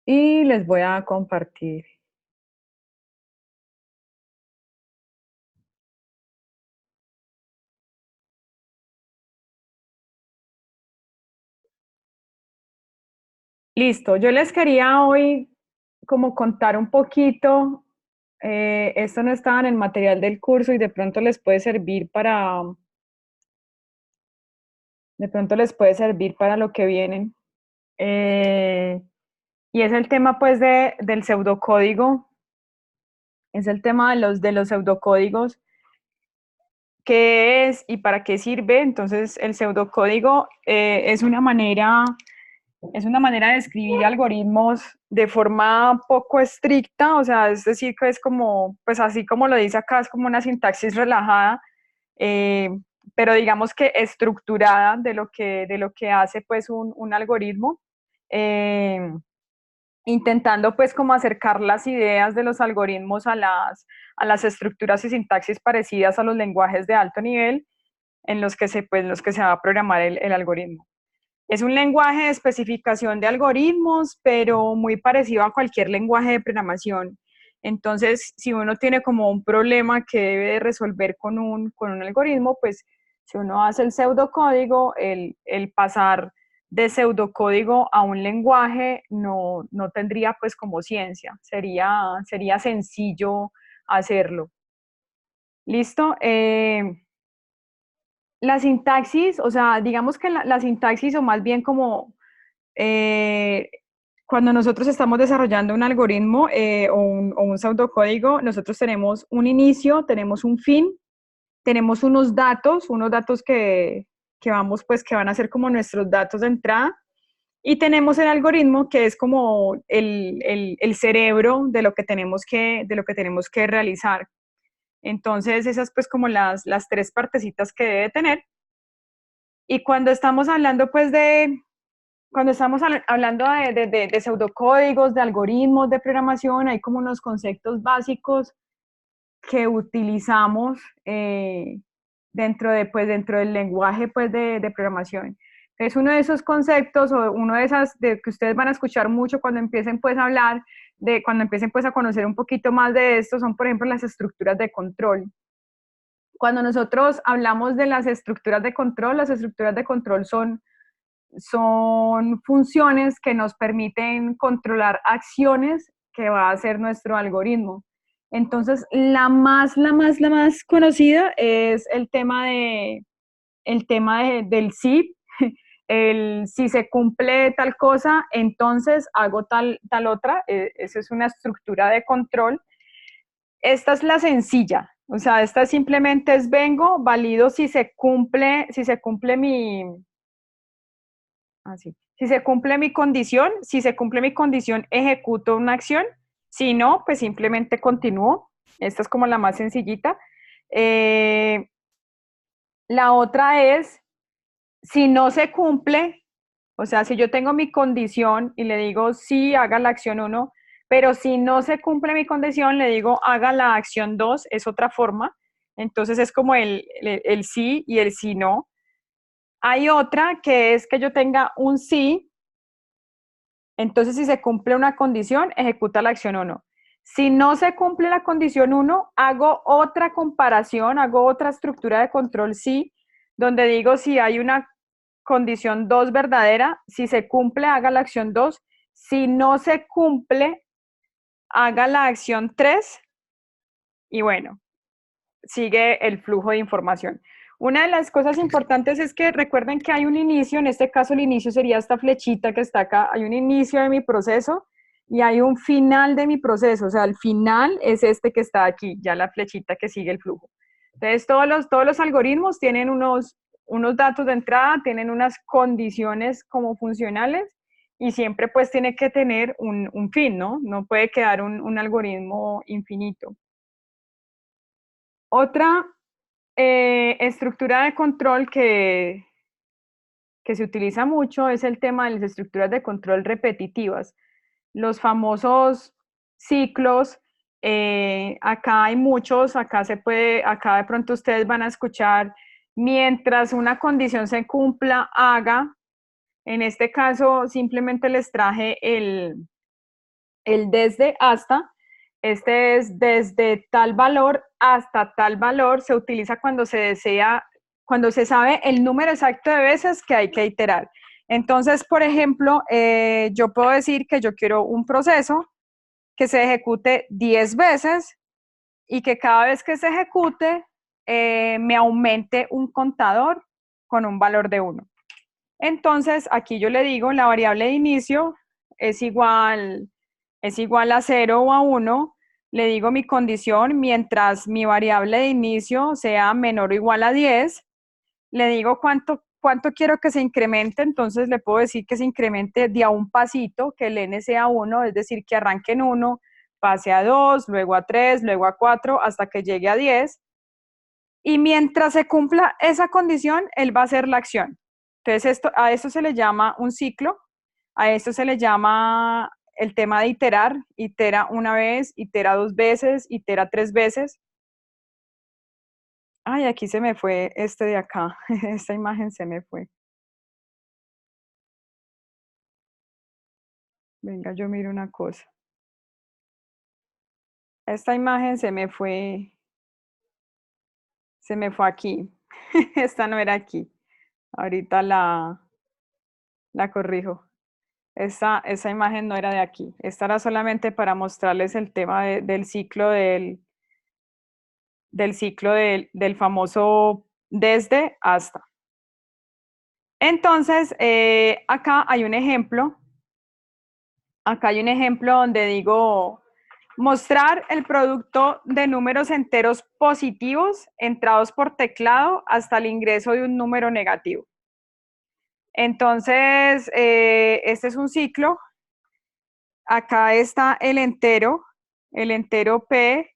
y les voy a compartir. Listo, yo les quería hoy como contar un poquito, esto no estaba en el material del curso y de pronto les puede servir de pronto les puede servir para lo que vienen. Eh, y es el tema pues del pseudocódigo, es el tema de los pseudocódigos, qué es y para qué sirve. Entonces el pseudocódigo es una manera de escribir algoritmos de forma poco estricta, o sea, es decir, que es como, pues así como lo dice acá, es como una sintaxis relajada, eh, pero digamos que estructurada de lo que hace pues un algoritmo, eh, intentando pues como acercar las ideas de los algoritmos a las estructuras y sintaxis parecidas a los lenguajes de alto nivel en los que los que se va a programar el algoritmo. Es un lenguaje de especificación de algoritmos, pero muy parecido a cualquier lenguaje de programación. Entonces, si uno tiene como un problema que debe de resolver con un algoritmo, pues si uno hace el pseudocódigo, el pasar de pseudocódigo a un lenguaje no tendría pues como ciencia, sería sencillo hacerlo. ¿Listo? La sintaxis, o sea, digamos que la sintaxis o más bien como eh, cuando nosotros estamos desarrollando un algoritmo o un pseudocódigo, nosotros tenemos un inicio, tenemos un fin, tenemos unos datos que vamos, pues que van a ser como nuestros datos de entrada, y tenemos el algoritmo que es como el cerebro de lo que tenemos que realizar. Entonces, esas pues como las tres partecitas que debe tener. Y cuando estamos hablando pues cuando estamos hablando de pseudocódigos, de algoritmos de programación, hay como unos conceptos básicos que utilizamos dentro del lenguaje pues, de programación. Es uno de esos conceptos o uno de esas de que ustedes van a escuchar mucho cuando empiecen pues a hablar, cuando empiecen pues a conocer un poquito más de esto, son por ejemplo las estructuras de control. Cuando nosotros hablamos de las estructuras de control son funciones que nos permiten controlar acciones que va a hacer nuestro algoritmo. Entonces, la más conocida es el tema del si, el si se cumple tal cosa, entonces hago tal otra. Esa es una estructura de control. Esta es la sencilla, o sea, esta simplemente es vengo, valido si se cumple así. Si se cumple mi condición, si se cumple mi condición, ejecuto una acción. Si no, pues simplemente continúo. Esta es como la más sencillita. Eh, la otra es, si no se cumple, o sea, si yo tengo mi condición y le digo sí, haga la acción uno, pero si no se cumple mi condición, le digo haga la acción 2, es otra forma. Entonces es como el sí y el sí no. Hay otra que es que yo tenga un sí. Entonces, si se cumple una condición, ejecuta la acción uno. Si no se cumple la condición uno, hago otra comparación, hago otra estructura de control sí, donde digo si hay una condición 2 verdadera, si se cumple, haga la acción 2. Si no se cumple, haga la acción 3 y bueno, sigue el flujo de información. Una de las cosas importantes es que recuerden que hay un inicio, en este caso el inicio sería esta flechita que está acá, hay un inicio de mi proceso y hay un final de mi proceso, o sea, el final es este que está aquí, ya la flechita que sigue el flujo. Entonces, todos los algoritmos tienen unos datos de entrada, tienen unas condiciones como funcionales y siempre pues tiene que tener un fin, ¿no? No puede quedar un algoritmo infinito. Otra estructura de control que se utiliza mucho es el tema de las estructuras de control repetitivas. Los famosos ciclos, acá hay muchos, acá de pronto ustedes van a escuchar, mientras una condición se cumpla, haga. En este caso simplemente les traje El desde hasta, este es desde tal valor hasta tal valor, se utiliza cuando se desea, cuando se sabe el número exacto de veces que hay que iterar. Entonces, por ejemplo, yo puedo decir que yo quiero un proceso que se ejecute 10 veces y que cada vez que se ejecute me aumente un contador con un valor de 1. Entonces, aquí yo le digo, la variable de inicio es igual, es igual a 0 o a 1. Le digo mi condición, mientras mi variable de inicio sea menor o igual a 10. Le digo cuánto quiero que se incremente, entonces le puedo decir que se incremente de a un pasito, que el n sea 1, es decir, que arranque en 1, pase a 2, luego a 3, luego a 4, hasta que llegue a 10. Y mientras se cumpla esa condición, él va a hacer la acción. Entonces, a esto se le llama un ciclo, a esto se le llama el tema de iterar, itera una vez, itera dos veces, itera tres veces. Ay, aquí se me fue este de acá, esta imagen se me fue. Venga, yo miro una cosa. Esta imagen se me fue aquí. Esta no era aquí. Ahorita la corrijo. Esa imagen no era de aquí. Esta era solamente para mostrarles el tema del ciclo del ciclo del famoso desde hasta. Entonces, acá hay un ejemplo. Acá hay un ejemplo donde digo mostrar el producto de números enteros positivos entrados por teclado hasta el ingreso de un número negativo. Entonces, este es un ciclo. Acá está el entero p,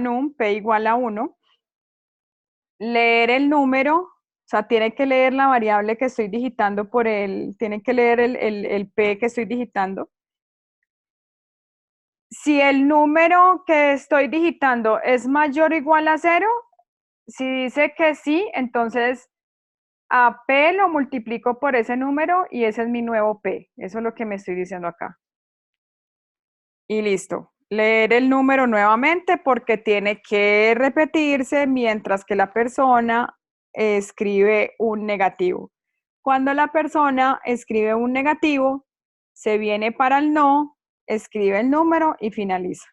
num, p igual a 1. Leer el número, o sea, tiene que leer la variable que estoy digitando tiene que leer el p que estoy digitando. Si el número que estoy digitando es mayor o igual a 0, si dice que sí, entonces a P lo multiplico por ese número y ese es mi nuevo P. Eso es lo que me estoy diciendo acá. Y listo. Leer el número nuevamente porque tiene que repetirse mientras que la persona escribe un negativo. Cuando la persona escribe un negativo, se viene para el no, escribe el número y finaliza.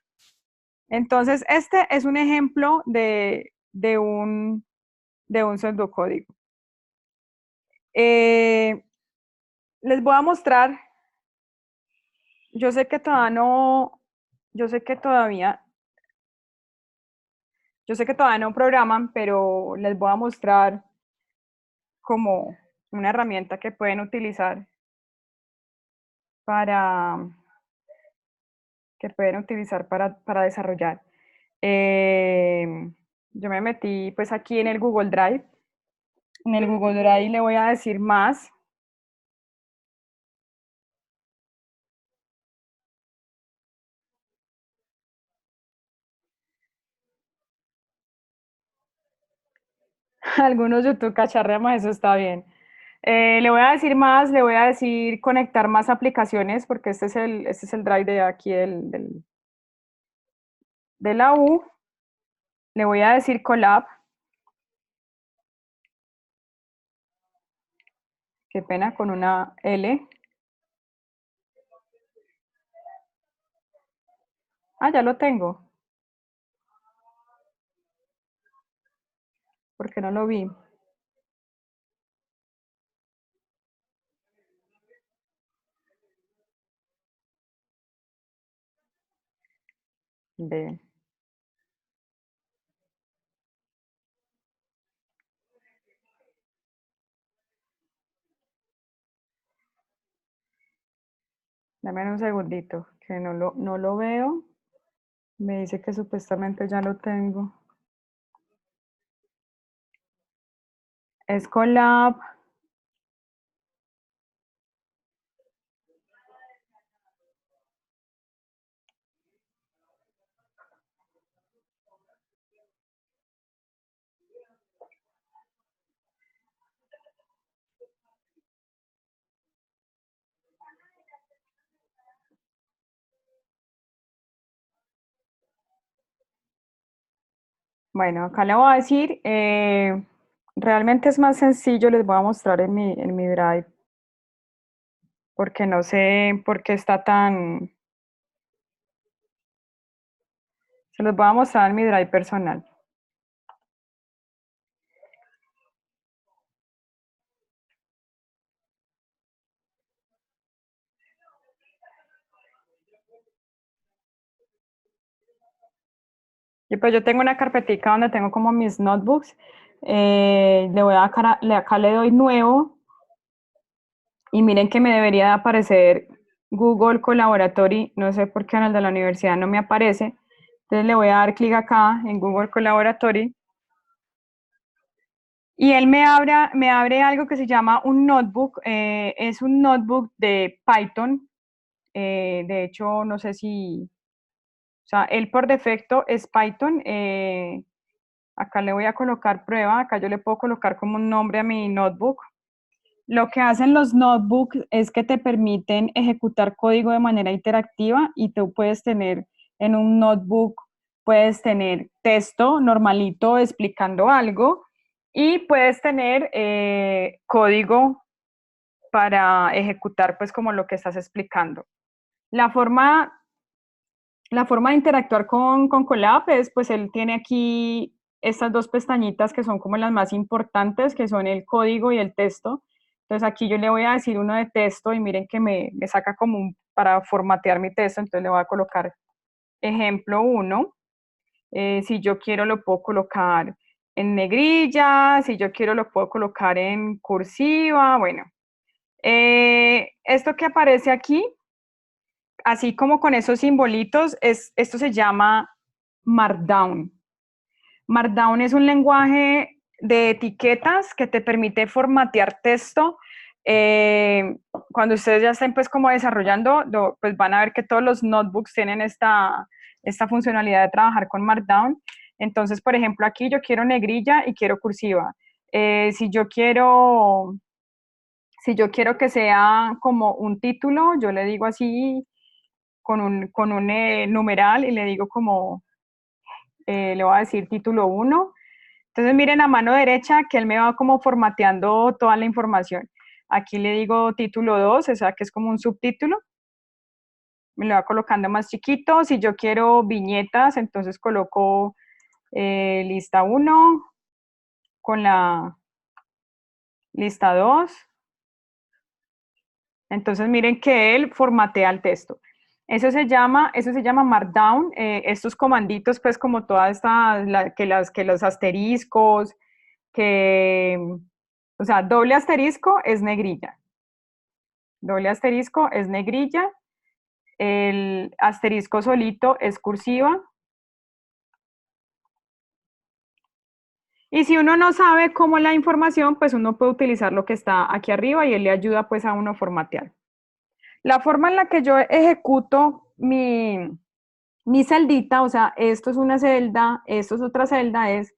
Entonces, este es un ejemplo de un pseudocódigo. Les voy a mostrar, yo sé que todavía no, yo sé que todavía, yo sé que todavía no programan, pero les voy a mostrar como una herramienta que pueden utilizar para, para desarrollar. Yo me metí pues aquí en el Google Drive. En el Google Drive le voy a decir más. Algunos YouTube cacharreamos, eso está bien. Le voy a decir más, le voy a decir conectar más aplicaciones, porque este es el drive de aquí de la U. Le voy a decir collab. Qué pena, con una L. Ah, ya lo tengo. Porque no lo vi. De, dame un segundito, que no lo veo. Me dice que supuestamente ya lo tengo. Es collab. Bueno, acá le voy a decir, realmente es más sencillo, les voy a mostrar en mi Drive, porque no sé por qué está tan, se los voy a mostrar en mi Drive personal. Y pues yo tengo una carpetica donde tengo como mis notebooks, le voy a acá le doy nuevo, y miren que me debería de aparecer Google Collaboratory, no sé por qué en el de la universidad no me aparece, entonces le voy a dar clic acá en Google Collaboratory y él me abre algo que se llama un notebook, es un notebook de Python, de hecho no sé si, o sea, él por defecto es Python, acá le voy a colocar prueba, acá yo le puedo colocar como un nombre a mi notebook. Lo que hacen los notebooks es que te permiten ejecutar código de manera interactiva y tú puedes tener en un notebook, puedes tener texto normalito explicando algo y puedes tener código para ejecutar pues como lo que estás explicando. La forma, la forma de interactuar con Colab es pues él tiene aquí estas dos pestañitas que son como las más importantes, que son el código y el texto. Entonces aquí yo le voy a decir uno de texto y miren que me saca como para formatear mi texto, entonces le voy a colocar ejemplo uno. Si yo quiero lo puedo colocar en negrilla, si yo quiero lo puedo colocar en cursiva, bueno. Esto que aparece aquí, así como con esos simbolitos, esto se llama Markdown. Markdown es un lenguaje de etiquetas que te permite formatear texto. Cuando ustedes ya estén pues como desarrollando, pues van a ver que todos los notebooks tienen esta funcionalidad de trabajar con Markdown. Entonces, por ejemplo, aquí yo quiero negrilla y quiero cursiva. Si yo quiero, si yo quiero que sea como un título, yo le digo así con un numeral y le digo como, le voy a decir título uno. Entonces miren a mano derecha que él me va como formateando toda la información. Aquí le digo título 2, o sea que es como un subtítulo. Me lo va colocando más chiquito. Si yo quiero viñetas, entonces coloco lista uno con la lista 2. Entonces miren que él formatea el texto. Eso se llama Markdown. Estos comanditos, pues como todas estas, que los asteriscos, que, o sea, doble asterisco es negrilla. Doble asterisco es negrilla. El asterisco solito es cursiva. Y si uno no sabe cómo la información, pues uno puede utilizar lo que está aquí arriba y él le ayuda pues a uno formatear. La forma en la que yo ejecuto mi celdita, o sea, esto es una celda, esto es otra celda, es,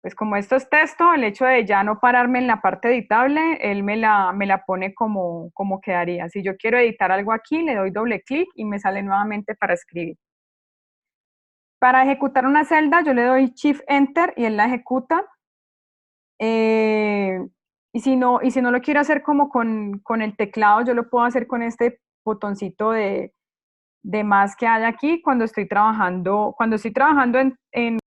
pues como esto es texto, el hecho de ya no pararme en la parte editable, él me la pone como quedaría. Si yo quiero editar algo aquí, le doy doble clic y me sale nuevamente para escribir. Para ejecutar una celda, yo le doy Shift Enter y él la ejecuta. Eh, y si no lo quiero hacer como con el teclado, yo lo puedo hacer con este botoncito de más que hay aquí cuando estoy trabajando en...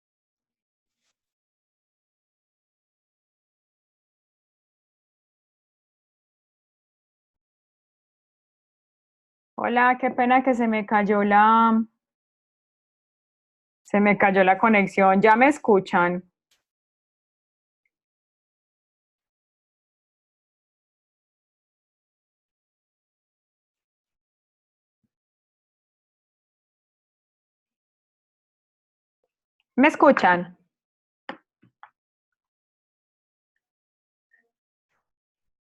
Hola, qué pena que se me cayó la conexión. ¿Ya me escuchan? ¿Me escuchan?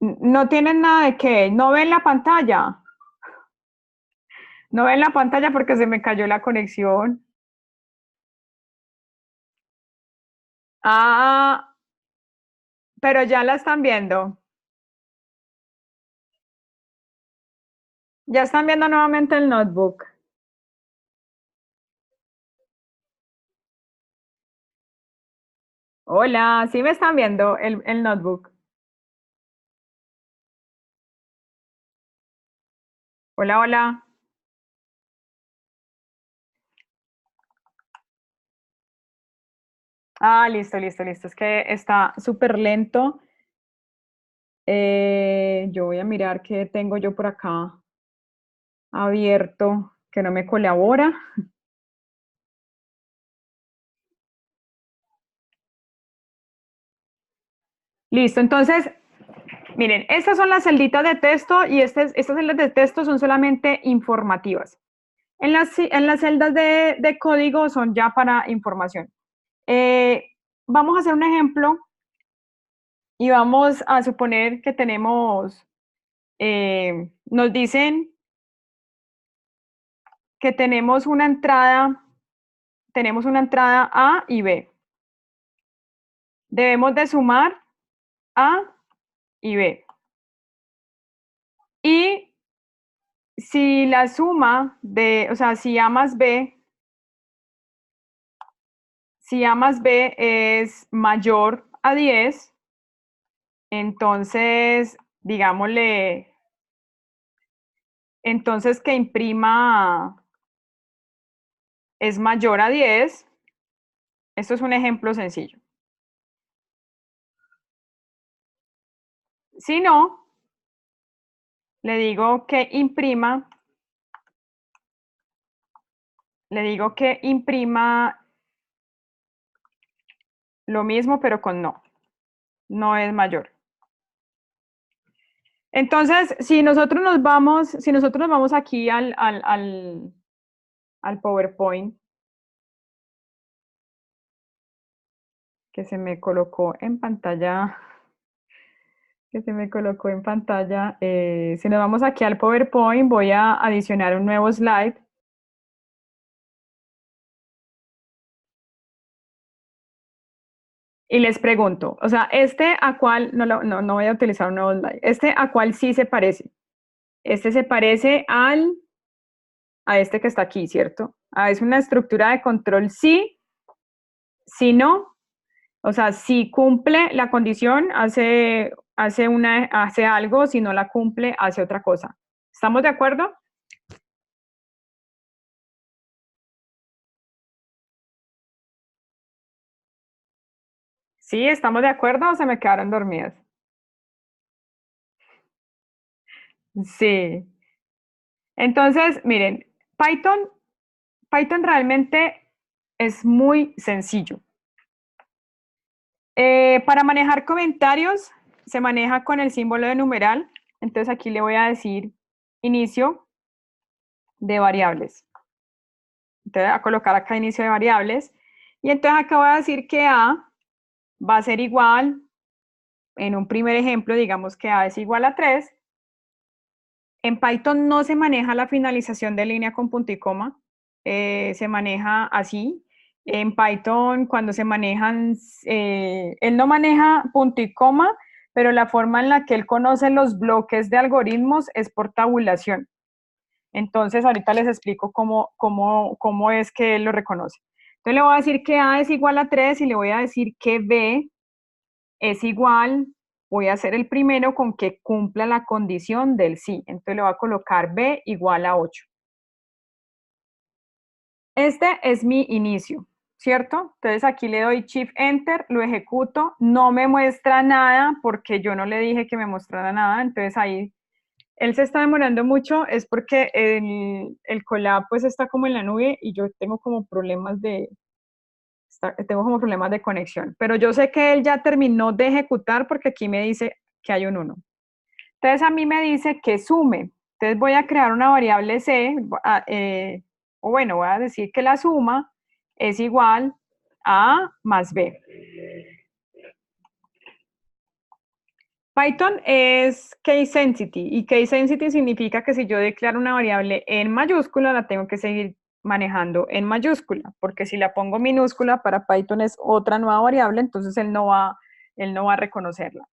No tienen nada de qué, no ven la pantalla, no ven la pantalla porque se me cayó la conexión. Ah, pero ya la están viendo. Ya están viendo nuevamente el notebook. Hola, ¿sí me están viendo el notebook? Hola, hola. Ah, listo, listo, listo. Es que está súper lento. Yo voy a mirar qué tengo yo por acá abierto que no me colabora. Listo, entonces, miren, estas son las celditas de texto y estas celdas de texto son solamente informativas. En las celdas de código son ya para información. Eh, Vamos a hacer un ejemplo y vamos a suponer que nos dicen que tenemos una entrada A y B. Debemos de sumar A y B. Y si la suma o sea, si A más B es mayor a 10, entonces, digámosle, entonces que imprima es mayor a 10. Esto es un ejemplo sencillo. Si no, le digo que imprima, le digo que imprima lo mismo, pero con no. No es mayor. Entonces, si nosotros nos vamos aquí al PowerPoint, que se me colocó en pantalla, si nos vamos aquí al PowerPoint, voy a adicionar un nuevo slide y les pregunto, o sea, este a cuál, no voy a utilizar un nuevo slide, este a cuál sí se parece. Este se parece a este que está aquí, ¿cierto? Es una estructura de control sí, si no, o sea, si cumple la condición, hace algo, si no la cumple, hace otra cosa. ¿Estamos de acuerdo? Sí, ¿estamos de acuerdo o se me quedaron dormidas? Sí. Entonces, miren, Python realmente es muy sencillo. Para manejar comentarios, se maneja con el símbolo de numeral. Entonces aquí le voy a decir inicio de variables. Entonces a colocar acá inicio de variables. Y entonces acá voy a decir que A va a ser igual, en un primer ejemplo, digamos que A es igual a 3. En Python no se maneja la finalización de línea con punto y coma, se maneja así. En Python, cuando se manejan, él no maneja punto y coma, pero la forma en la que él conoce los bloques de algoritmos es por tabulación. Entonces, ahorita les explico cómo es que él lo reconoce. Entonces, le voy a decir que A es igual a 3 y le voy a decir que B es igual, voy a hacer el primero con que cumpla la condición del sí. Entonces le voy a colocar B igual a 8. Este es mi inicio, ¿cierto? Entonces aquí le doy Shift Enter, lo ejecuto, no me muestra nada porque yo no le dije que me mostrara nada, entonces ahí él se está demorando mucho, es porque el Colab pues está como en la nube y yo tengo como problemas de conexión, pero yo sé que él ya terminó de ejecutar porque aquí me dice que hay un 1. Entonces a mí me dice que sume. Entonces voy a crear una variable c, o bueno, voy a decir que la suma es igual a A más B. Python es case sensitive y case sensitive significa que si yo declaro una variable en mayúscula, la tengo que seguir manejando en mayúscula, porque si la pongo minúscula, para Python es otra nueva variable, entonces él no va a reconocerla.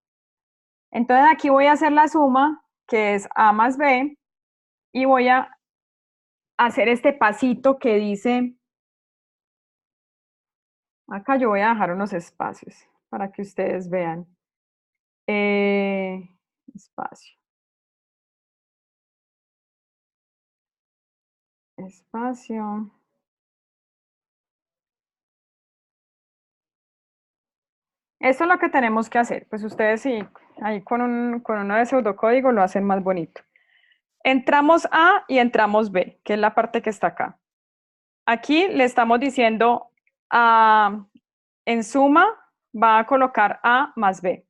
Entonces aquí voy a hacer la suma, que es A más B, y voy a hacer este pasito que dice, acá yo voy a dejar unos espacios. para que ustedes vean. Espacio. Espacio. Esto es lo que tenemos que hacer. Pues ustedes sí, ahí con uno de pseudocódigo lo hacen más bonito. Entramos A y entramos B, que es la parte que está acá. Aquí le estamos diciendo, en suma, va a colocar A más B.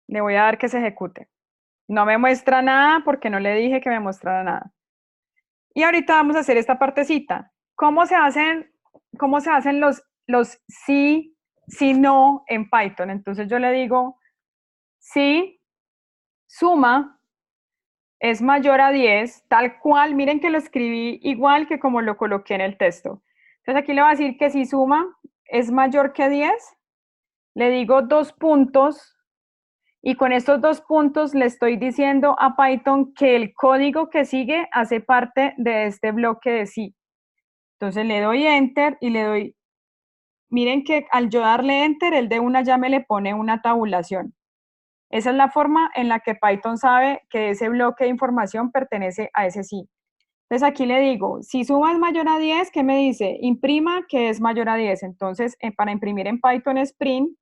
Le voy a dar que se ejecute. No me muestra nada porque no le dije que me mostrara nada. Y ahorita vamos a hacer esta partecita. Cómo se hacen los sí, si no en Python? Entonces yo le digo, si suma es mayor a 10, tal cual, miren que lo escribí igual que como lo coloqué en el texto. Entonces aquí le voy a decir que si suma es mayor que 10, le digo 2 puntos, y con estos 2 puntos le estoy diciendo a Python que el código que sigue hace parte de este bloque de sí. Entonces le doy Enter y le doy, miren que al yo darle Enter, el de una ya me le pone una tabulación. Esa es la forma en la que Python sabe que ese bloque de información pertenece a ese sí. Entonces aquí le digo, si suma es mayor a 10, ¿qué me dice? Imprima que es mayor a 10. Entonces, para imprimir en Python es print,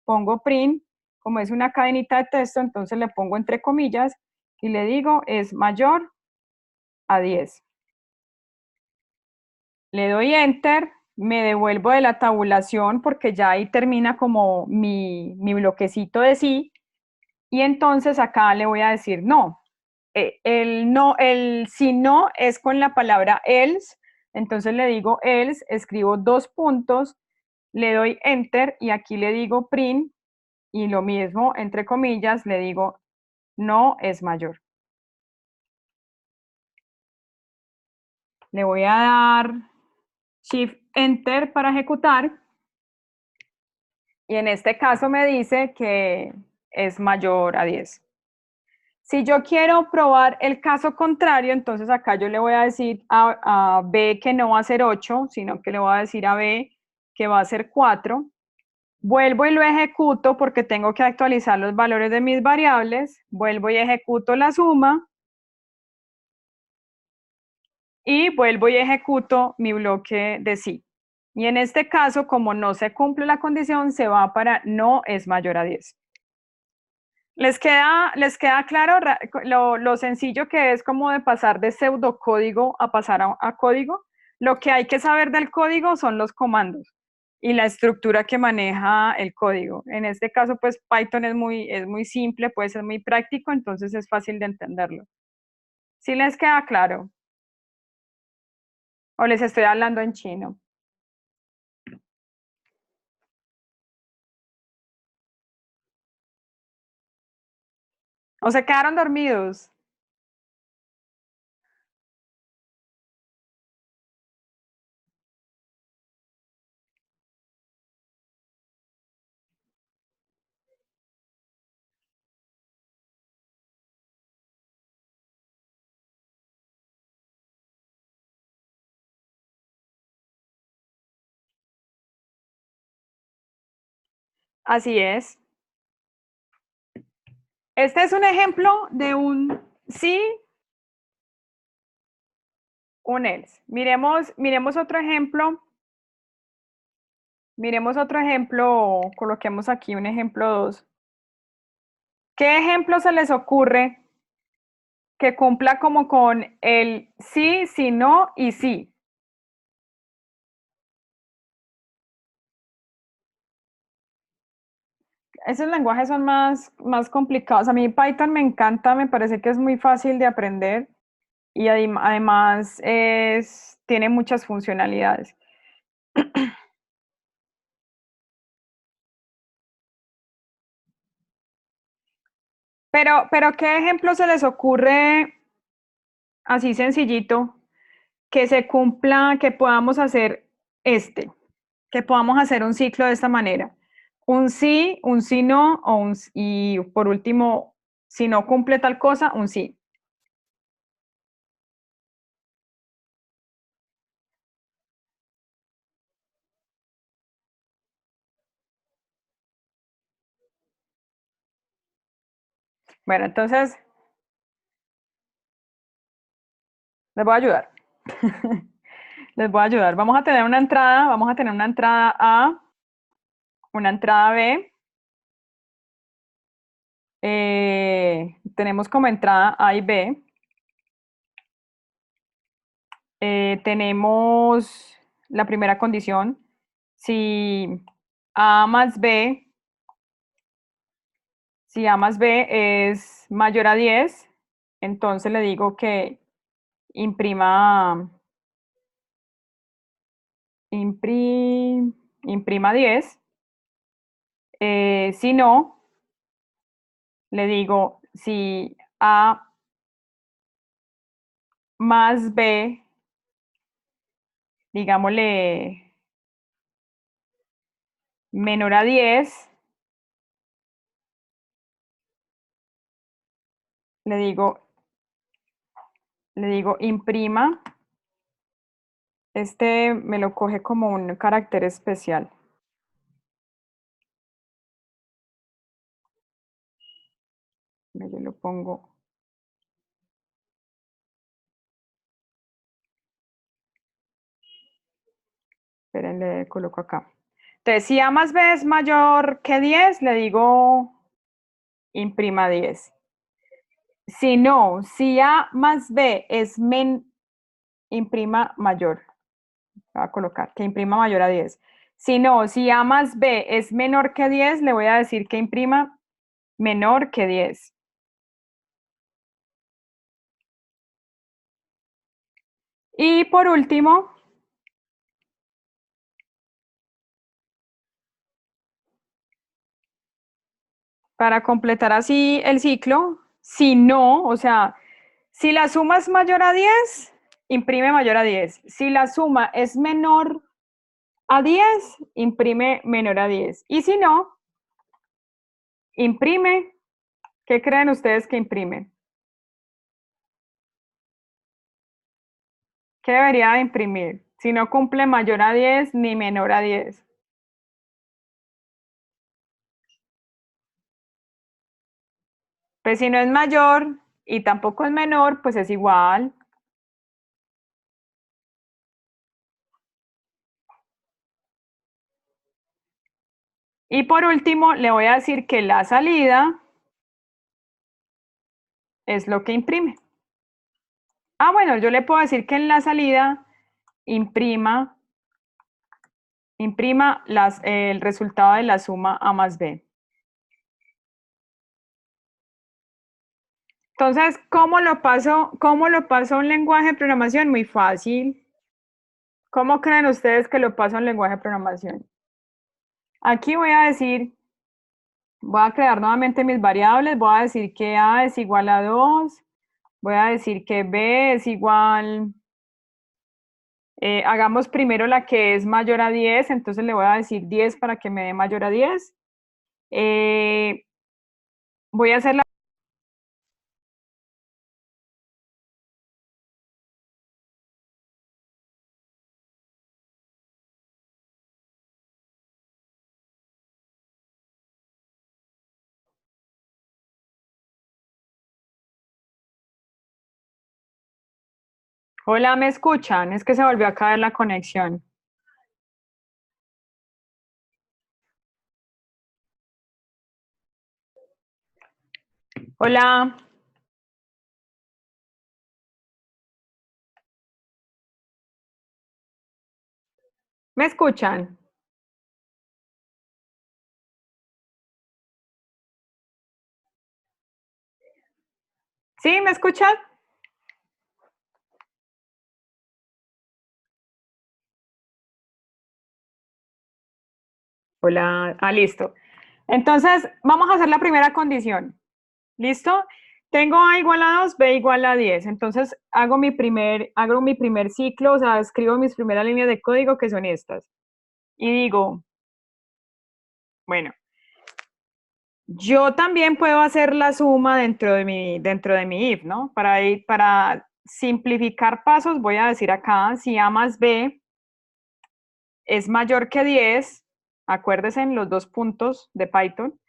pongo print, como es una cadenita de texto, entonces le pongo entre comillas y le digo es mayor a 10. Le doy Enter, me devuelvo de la tabulación porque ya ahí termina como mi bloquecito de sí, y entonces acá le voy a decir no. El si no es con la palabra else, entonces le digo else, escribo 2 puntos, le doy enter y aquí le digo print y lo mismo, entre comillas, le digo no es mayor. Le voy a dar shift enter para ejecutar y en este caso me dice que es mayor a 10. Si yo quiero probar el caso contrario, entonces acá yo le voy a decir a B que no va a ser 8, sino que le voy a decir a B que va a ser 4. Vuelvo y lo ejecuto porque tengo que actualizar los valores de mis variables. Vuelvo y ejecuto la suma. Y vuelvo y ejecuto mi bloque de sí. Y en este caso, como no se cumple la condición, se va para no es mayor a 10. Les queda claro lo sencillo que es como de pasar de pseudocódigo a pasar a código? Lo que hay que saber del código son los comandos y la estructura que maneja el código. En este caso, pues Python es muy simple, puede ser muy práctico, entonces es fácil de entenderlo. ¿Sí les queda claro? ¿O les estoy hablando en chino? ¿O se quedaron dormidos? Así es. Este es un ejemplo de un sí, un else. Miremos otro ejemplo. Miremos otro ejemplo, coloquemos aquí un ejemplo 2. ¿Qué ejemplo se les ocurre que cumpla como con el sí, si no y sí? Esos lenguajes son más complicados. A mí Python me encanta, me parece que es muy fácil de aprender y además tiene muchas funcionalidades. Pero ¿qué ejemplo se les ocurre así sencillito que se cumpla, que podamos hacer que podamos hacer un ciclo de esta manera? Un sí no, y por último, si no cumple tal cosa, un sí. Bueno, entonces les voy a ayudar. Les voy a ayudar. Vamos a tener una entrada A, una entrada B. Tenemos como entrada A y B. Tenemos la primera condición. Si A más B, si A más B es mayor a 10, entonces le digo que imprima, imprima 10. Si no, le digo si A más B, digámosle menor a 10, le digo imprima. Este me lo coge como un carácter especial. Yo lo pongo. Esperen, le coloco acá. Entonces, si A más B es mayor que 10, le digo imprima 10. Si no, si A más B es imprima mayor. Voy a colocar que imprima mayor a 10. Si no, si A más B es menor que 10, le voy a decir que imprima menor que 10. Y por último, para completar así el ciclo, si no, o sea, si la suma es mayor a 10, imprime mayor a 10. Si la suma es menor a 10, imprime menor a 10. Y si no, imprime, ¿qué creen ustedes que imprime? ¿Qué debería de imprimir? Si no cumple mayor a 10 ni menor a 10. Pues si no es mayor y tampoco es menor, pues es igual. Y por último, le voy a decir que la salida es lo que imprime. Ah, bueno, yo le puedo decir que en la salida imprima el resultado de la suma A más B. Entonces, cómo lo paso a un lenguaje de programación? Muy fácil. ¿Cómo creen ustedes que lo paso a un lenguaje de programación? Aquí voy a crear nuevamente mis variables, voy a decir que A es igual a 2, voy a decir que B es igual, hagamos primero la que es mayor a 10, entonces le voy a decir 10 para que me dé mayor a 10. Voy a hacer la... Hola, ¿me escuchan? Es que se volvió a caer la conexión. Hola, ¿me escuchan? ¿Sí? ¿Me escuchan? Hola, listo. Entonces, vamos a hacer la primera condición. ¿Listo? Tengo A igual a 2, B igual a 10. Entonces, hago mi primer ciclo, o sea, escribo mis primeras líneas de código que son estas. Y digo, bueno, yo también puedo hacer la suma dentro de mi if, ¿no? Para simplificar pasos, voy a decir acá, si A más B es mayor que 10, acuérdense en los dos puntos de Python,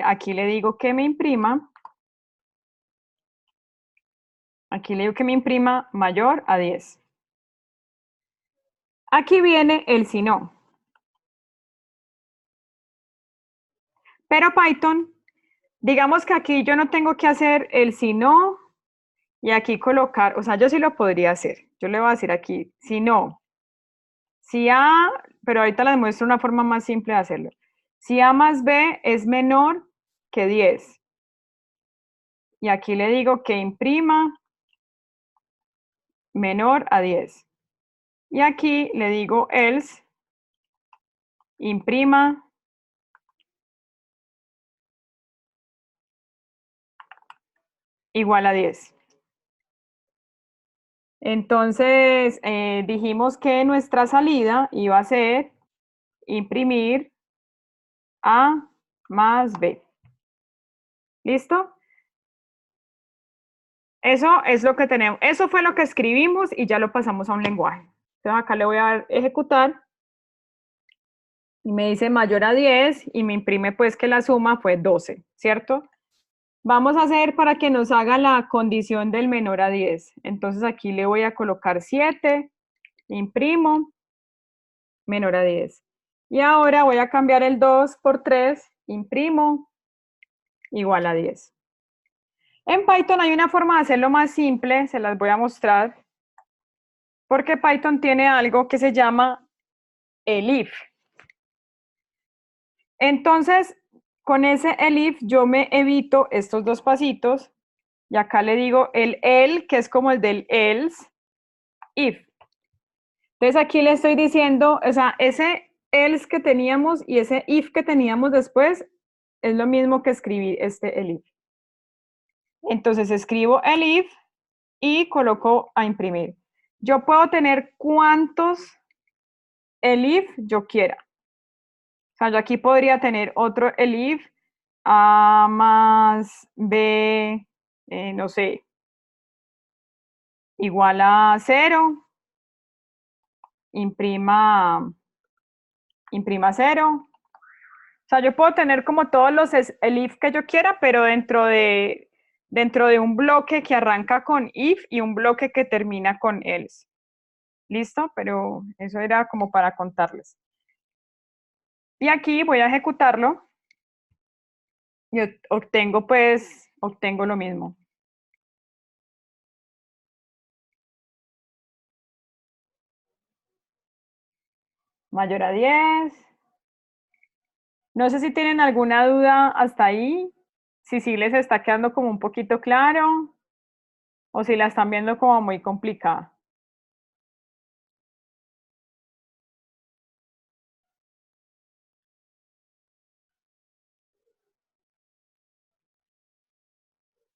aquí le digo que me imprima Aquí le digo que me imprima mayor a 10. Aquí viene el si no. Pero Python, digamos que aquí yo no tengo que hacer el si no y aquí colocar, o sea, yo sí lo podría hacer. Yo le voy a decir aquí, si no, si A, pero ahorita les muestro una forma más simple de hacerlo. Si A más B es menor que 10. Y aquí le digo que imprima menor a 10. Y aquí le digo else, imprima igual a 10. Entonces, dijimos que nuestra salida iba a ser imprimir A más B. ¿Listo? Eso es lo que tenemos. Eso fue lo que escribimos y ya lo pasamos a un lenguaje. Entonces acá le voy a dar ejecutar y me dice mayor a 10 y me imprime pues que la suma fue 12, ¿cierto? Vamos a hacer para que nos haga la condición del menor a 10. Entonces aquí le voy a colocar 7, imprimo, menor a 10. Y ahora voy a cambiar el 2 por 3, imprimo, igual a 10. En Python hay una forma de hacerlo más simple, se las voy a mostrar, porque Python tiene algo que se llama el if. Entonces, con ese elif yo me evito estos dos pasitos y acá le digo el, que es como el del else, if. Entonces aquí le estoy diciendo, o sea, ese else que teníamos y ese if que teníamos después es lo mismo que escribir este elif. Entonces escribo elif y coloco a imprimir. Yo puedo tener cuantos elif yo quiera. O sea, yo aquí podría tener otro elif A más B, no sé, igual a 0, imprima, imprima 0. O sea, yo puedo tener como todos los elif que yo quiera, pero dentro de un bloque que arranca con if y un bloque que termina con else. ¿Listo? Pero eso era como para contarles. Y aquí voy a ejecutarlo y obtengo lo mismo. Mayor a 10. No sé si tienen alguna duda hasta ahí, si sí les está quedando como un poquito claro o si la están viendo como muy complicada.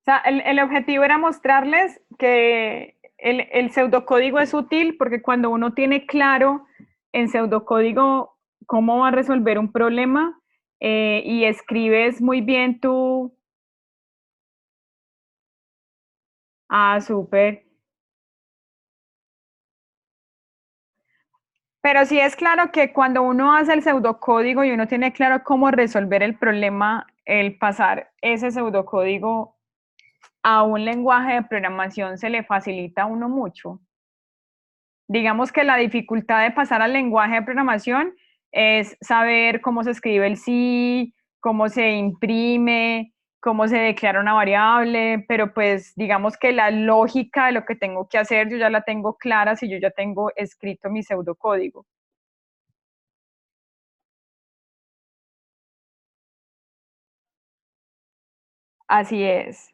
O sea, el objetivo era mostrarles que el pseudocódigo es útil porque cuando uno tiene claro en pseudocódigo cómo va a resolver un problema y escribes muy bien tu... Ah, súper. Pero sí es claro que cuando uno hace el pseudocódigo y uno tiene claro cómo resolver el problema, el pasar ese pseudocódigo a un lenguaje de programación se le facilita a uno mucho. Digamos que la dificultad de pasar al lenguaje de programación es saber cómo se escribe el sí, cómo se imprime, cómo se declara una variable, pero pues digamos que la lógica de lo que tengo que hacer yo ya la tengo clara si yo ya tengo escrito mi pseudocódigo. Así es.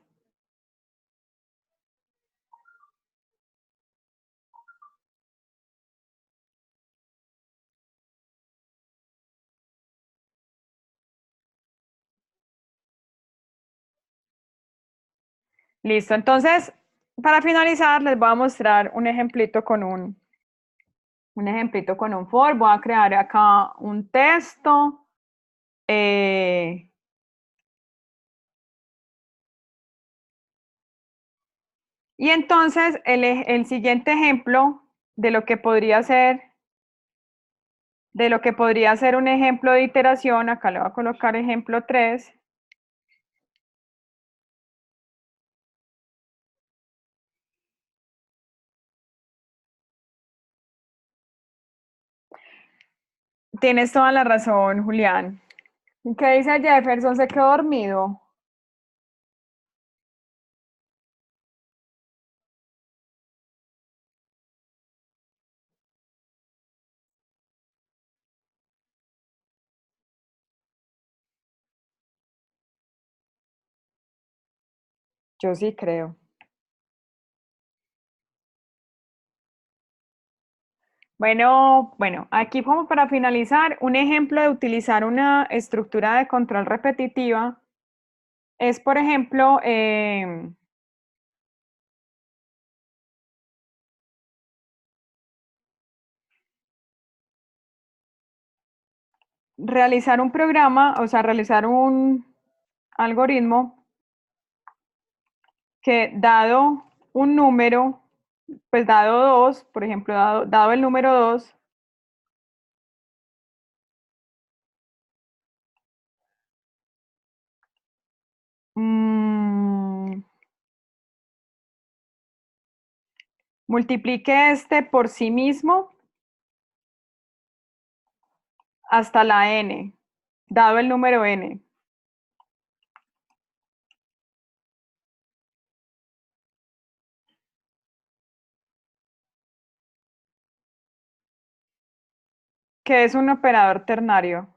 Listo, entonces, para finalizar, les voy a mostrar un ejemplito con un for. Voy a crear acá un texto. eh, y entonces, el siguiente ejemplo de lo que podría ser, de lo que podría ser un ejemplo de iteración, acá le voy a colocar ejemplo 3. Tienes toda la razón, Julián. ¿Qué dice Jefferson? ¿Se quedó dormido? Yo sí creo. Bueno, aquí como para finalizar, un ejemplo de utilizar una estructura de control repetitiva es, por ejemplo, realizar un programa, o sea, realizar un algoritmo que dado un número, pues dado 2, por ejemplo, dado el número 2, multiplique este por sí mismo hasta la n, dado el número n, que es un operador ternario.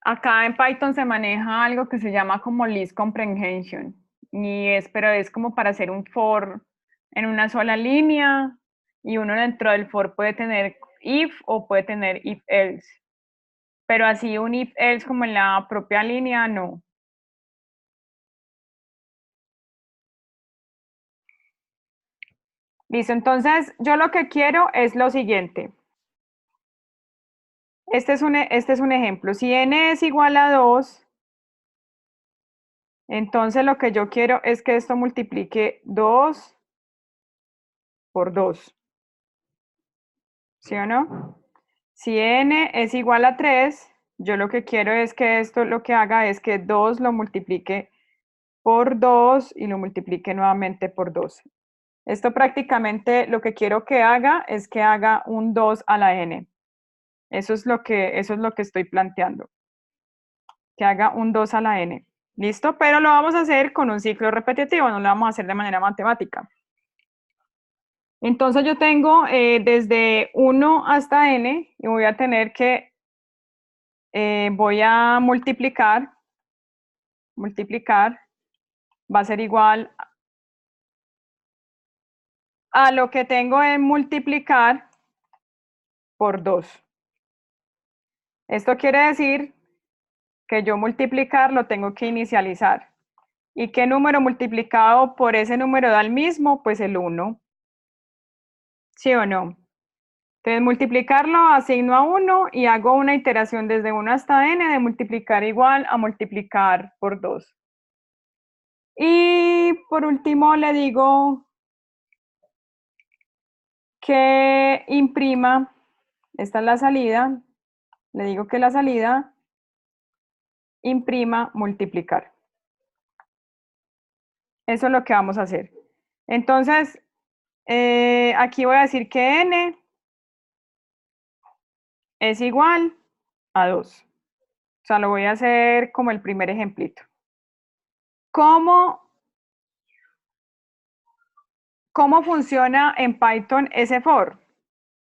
Acá en Python se maneja algo que se llama como list comprehension, pero es como para hacer un for en una sola línea, y uno dentro del for puede tener if o puede tener if else, pero así un if else como en la propia línea, no. Listo, entonces yo lo que quiero es lo siguiente. Este es un ejemplo. Si n es igual a 2, entonces lo que yo quiero es que esto multiplique 2 por 2. ¿Sí o no? Si n es igual a 3, yo lo que quiero es que esto lo que haga es que 2 lo multiplique por 2 y lo multiplique nuevamente por 2. Esto prácticamente lo que quiero que haga es que haga un 2 a la n. Eso es lo que estoy planteando, que haga un 2 a la n. ¿Listo? Pero lo vamos a hacer con un ciclo repetitivo, no lo vamos a hacer de manera matemática. Entonces yo tengo desde 1 hasta n y voy a tener que, voy a multiplicar, va a ser igual a lo que tengo en multiplicar por 2. Esto quiere decir que yo multiplicar lo tengo que inicializar. ¿Y qué número multiplicado por ese número da el mismo? Pues el 1. ¿Sí o no? Entonces, multiplicarlo asigno a 1 y hago una iteración desde 1 hasta n de multiplicar igual a multiplicar por 2. Y por último le digo que imprima, esta es la salida, le digo que la salida imprima multiplicar. Eso es lo que vamos a hacer. Entonces, aquí voy a decir que n es igual a 2. O sea, lo voy a hacer como el primer ejemplito. ¿Cómo, cómo funciona en Python ese for?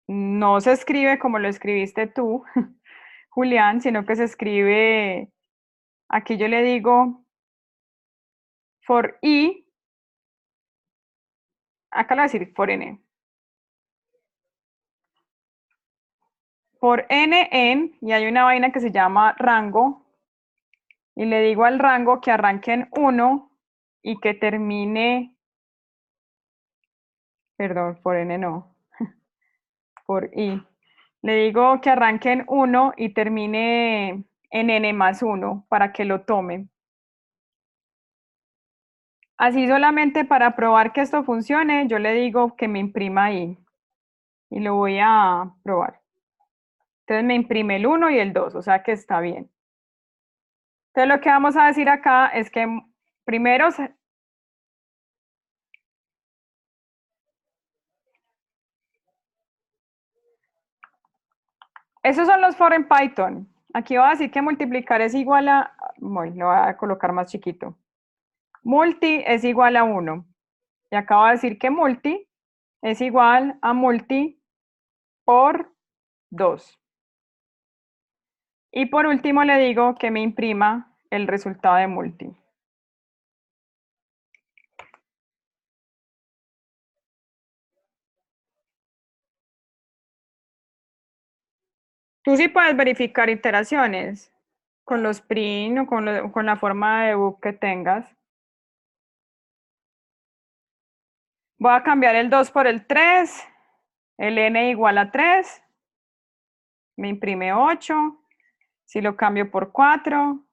No se escribe como lo escribiste tú, Julián, sino que se escribe, aquí yo le digo for i, acá le voy a decir for n. por n en, y hay una vaina que se llama rango, y le digo al rango que arranque en 1 y que termine, perdón, por n no, por i. Le digo que arranque en 1 y termine en n más 1 para que lo tome. Así solamente para probar que esto funcione, yo le digo que me imprima ahí y lo voy a probar. Entonces me imprime el 1 y el 2, o sea que está bien. Entonces lo que vamos a decir acá es que primero, esos son los for en Python. Aquí voy a decir que multiplicar es igual a, bueno, lo voy a colocar más chiquito. Multi es igual a 1. Y acabo de decir que multi es igual a multi por 2. Y por último le digo que me imprima el resultado de multi. Tú sí puedes verificar iteraciones con los print o con la forma de debug que tengas. Voy a cambiar el 2 por el 3, el n igual a 3, me imprime 8, si lo cambio por 4,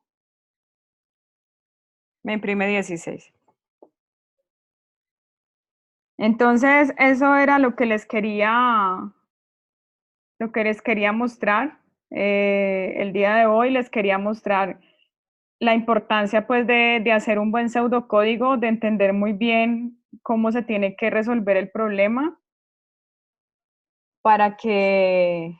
me imprime 16. Entonces, eso era lo que les quería mostrar. El día de hoy les quería mostrar la importancia pues de hacer un buen pseudocódigo, de entender muy bien cómo se tiene que resolver el problema para que,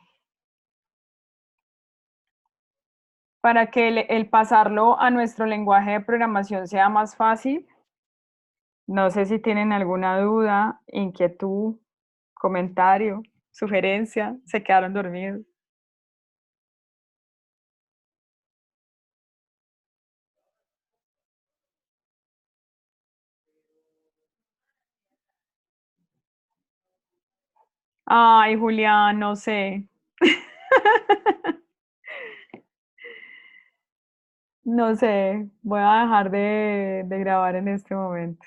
el pasarlo a nuestro lenguaje de programación sea más fácil. No sé si tienen alguna duda, inquietud, comentario, sugerencia, se quedaron dormidos. Ay, Julián, no sé. No sé, voy a dejar de grabar en este momento.